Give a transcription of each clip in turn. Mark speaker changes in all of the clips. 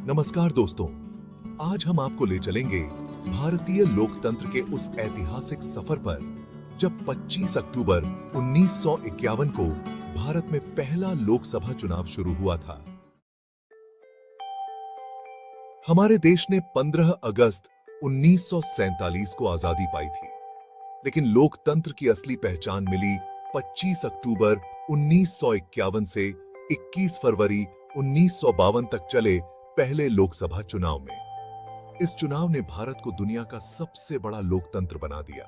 Speaker 1: नमस्कार दोस्तों, आज हम आपको ले चलेंगे भारतीय लोकतंत्र के उस ऐतिहासिक सफर पर जब 25 अक्टूबर 1951 को भारत में पहला लोकसभा चुनाव शुरू हुआ था। हमारे देश ने 15 अगस्त 1947 को आजादी पाई थी, लेकिन लोकतंत्र की असली पहचान मिली 25 अक्टूबर 1951 से 21 फरवरी 1952 तक चले पहले लोकसभा चुनाव में। इस चुनाव ने भारत को दुनिया का सबसे बड़ा लोकतंत्र बना दिया।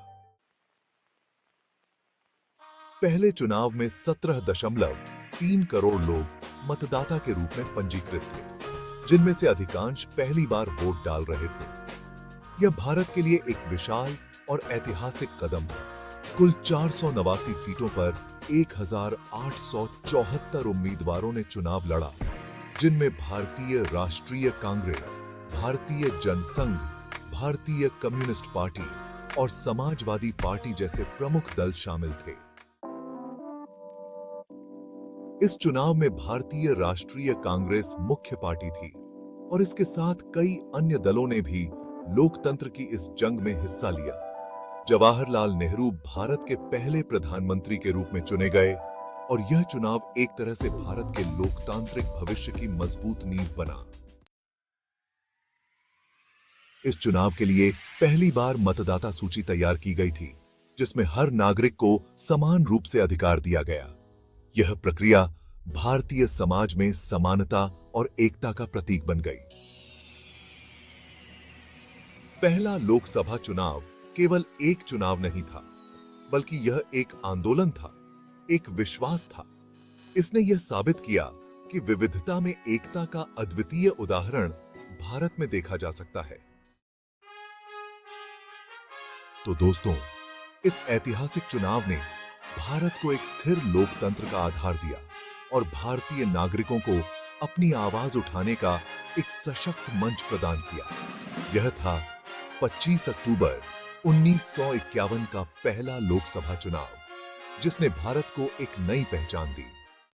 Speaker 1: पहले चुनाव में 17.3 करोड़ लोग मतदाता के रूप में पंजीकृत थे, जिनमें से अधिकांश पहली बार वोट डाल रहे थे। यह भारत के लिए एक विशाल और ऐतिहासिक कदम था। कुल 489 सीटों पर 1874 उम्मीदवारों ने चुनाव लड़ा, जिनमें भारतीय राष्ट्रीय कांग्रेस, भारतीय जनसंघ, भारतीय कम्युनिस्ट पार्टी और समाजवादी पार्टी जैसे प्रमुख दल शामिल थे। इस चुनाव में भारतीय राष्ट्रीय कांग्रेस मुख्य पार्टी थी और इसके साथ कई अन्य दलों ने भी लोकतंत्र की इस जंग में हिस्सा लिया। जवाहरलाल नेहरू भारत के पहले प्रधानमंत्री के रूप में चुने गए और यह चुनाव एक तरह से भारत के लोकतांत्रिक भविष्य की मजबूत नींव बना। इस चुनाव के लिए पहली बार मतदाता सूची तैयार की गई थी, जिसमें हर नागरिक को समान रूप से अधिकार दिया गया। यह प्रक्रिया भारतीय समाज में समानता और एकता का प्रतीक बन गई। पहला लोकसभा चुनाव केवल एक चुनाव नहीं था, बल्कि यह एक आंदोलन था, एक विश्वास था। इसने यह साबित किया कि विविधता में एकता का अद्वितीय उदाहरण भारत में देखा जा सकता है। तो दोस्तों, इस ऐतिहासिक चुनाव ने भारत को एक स्थिर लोकतंत्र का आधार दिया और भारतीय नागरिकों को अपनी आवाज उठाने का एक सशक्त मंच प्रदान किया। यह था 25 अक्टूबर 1951 का पहला लोकसभा चुनाव, जिसने भारत को एक नई पहचान दी।